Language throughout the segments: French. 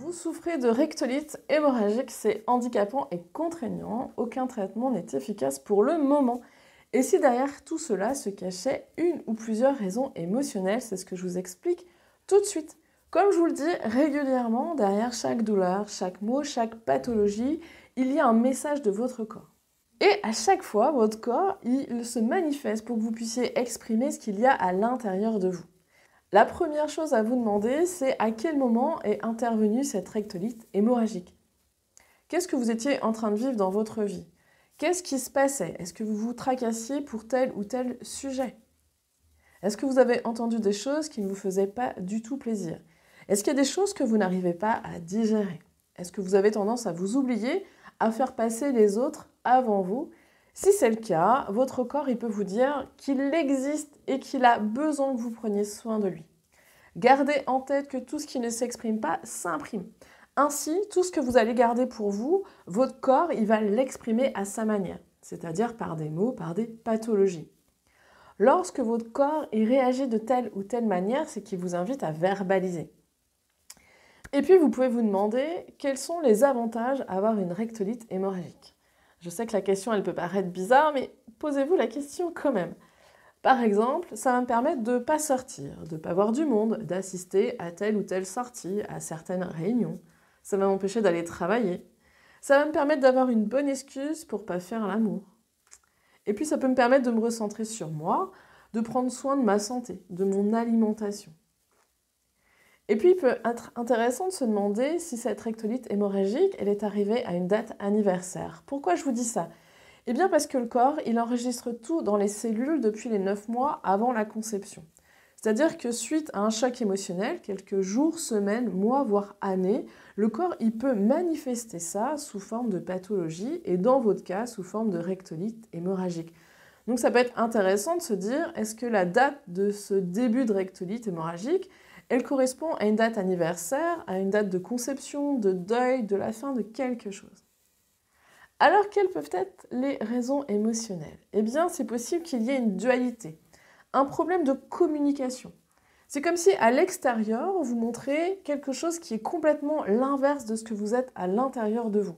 Vous souffrez de rectolite hémorragique, c'est handicapant et contraignant. Aucun traitement n'est efficace pour le moment. Et si derrière tout cela se cachait une ou plusieurs raisons émotionnelles, c'est ce que je vous explique tout de suite. Comme je vous le dis régulièrement, derrière chaque douleur, chaque mot, chaque pathologie, il y a un message de votre corps. Et à chaque fois, votre corps, il se manifeste pour que vous puissiez exprimer ce qu'il y a à l'intérieur de vous. La première chose à vous demander, c'est à quel moment est intervenue cette rectolite hémorragique. Qu'est-ce que vous étiez en train de vivre dans votre vie? Qu'est-ce qui se passait? Est-ce que vous vous tracassiez pour tel ou tel sujet? Est-ce que vous avez entendu des choses qui ne vous faisaient pas du tout plaisir? Est-ce qu'il y a des choses que vous n'arrivez pas à digérer? Est-ce que vous avez tendance à vous oublier, à faire passer les autres avant vous? Si c'est le cas, votre corps il peut vous dire qu'il existe et qu'il a besoin que vous preniez soin de lui. Gardez en tête que tout ce qui ne s'exprime pas s'imprime. Ainsi, tout ce que vous allez garder pour vous, votre corps il va l'exprimer à sa manière, c'est-à-dire par des mots, par des pathologies. Lorsque votre corps il réagit de telle ou telle manière, c'est qu'il vous invite à verbaliser. Et puis, vous pouvez vous demander quels sont les avantages à avoir une rectolite hémorragique. Je sais que la question, elle peut paraître bizarre, mais posez-vous la question quand même. Par exemple, ça va me permettre de ne pas sortir, de ne pas voir du monde, d'assister à telle ou telle sortie, à certaines réunions. Ça va m'empêcher d'aller travailler. Ça va me permettre d'avoir une bonne excuse pour ne pas faire l'amour. Et puis, ça peut me permettre de me recentrer sur moi, de prendre soin de ma santé, de mon alimentation. Et puis, il peut être intéressant de se demander si cette rectolite hémorragique, elle est arrivée à une date anniversaire. Pourquoi je vous dis ça? Eh bien parce que le corps, il enregistre tout dans les cellules depuis les 9 mois avant la conception. C'est-à-dire que suite à un choc émotionnel, quelques jours, semaines, mois, voire années, le corps, il peut manifester ça sous forme de pathologie et dans votre cas, sous forme de rectolite hémorragique. Donc ça peut être intéressant de se dire, est-ce que la date de ce début de rectolite hémorragique, elle correspond à une date anniversaire, à une date de conception, de deuil, de la fin de quelque chose. Alors, quelles peuvent être les raisons émotionnelles? Eh bien, c'est possible qu'il y ait une dualité, un problème de communication. C'est comme si à l'extérieur, vous montrez quelque chose qui est complètement l'inverse de ce que vous êtes à l'intérieur de vous.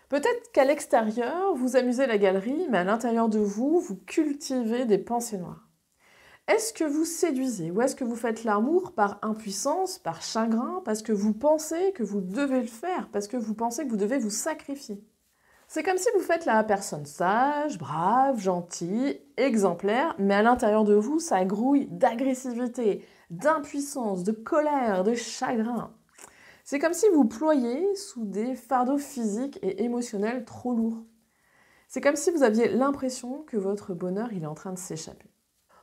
Peut-être qu'à l'extérieur, vous amusez la galerie, mais à l'intérieur de vous, vous cultivez des pensées noires. Est-ce que vous séduisez ou est-ce que vous faites l'amour par impuissance, par chagrin, parce que vous pensez que vous devez le faire, parce que vous pensez que vous devez vous sacrifier? C'est comme si vous faites la personne sage, brave, gentille, exemplaire, mais à l'intérieur de vous, ça grouille d'agressivité, d'impuissance, de colère, de chagrin. C'est comme si vous ployiez sous des fardeaux physiques et émotionnels trop lourds. C'est comme si vous aviez l'impression que votre bonheur il est en train de s'échapper.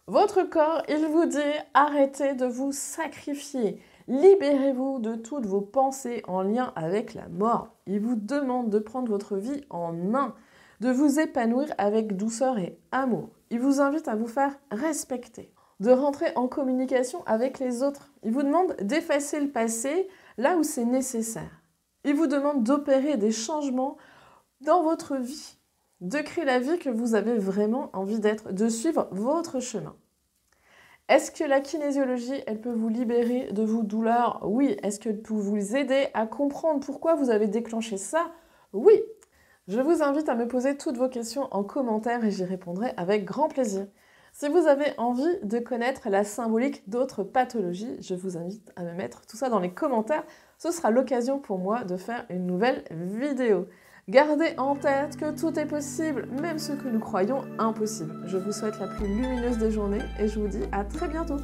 Votre corps, il vous dit arrêtez de vous sacrifier, libérez-vous de toutes vos pensées en lien avec la mort. Il vous demande de prendre votre vie en main, de vous épanouir avec douceur et amour. Il vous invite à vous faire respecter, de rentrer en communication avec les autres. Il vous demande d'effacer le passé là où c'est nécessaire. Il vous demande d'opérer des changements dans votre vie, de créer la vie que vous avez vraiment envie d'être, de suivre votre chemin. Est-ce que la kinésiologie, elle peut vous libérer de vos douleurs? Oui. Est-ce qu'elle peut vous aider à comprendre pourquoi vous avez déclenché ça? Oui. Je vous invite à me poser toutes vos questions en commentaire et j'y répondrai avec grand plaisir. Si vous avez envie de connaître la symbolique d'autres pathologies, je vous invite à me mettre tout ça dans les commentaires. Ce sera l'occasion pour moi de faire une nouvelle vidéo. Gardez en tête que tout est possible, même ce que nous croyons impossible. Je vous souhaite la plus lumineuse des journées et je vous dis à très bientôt.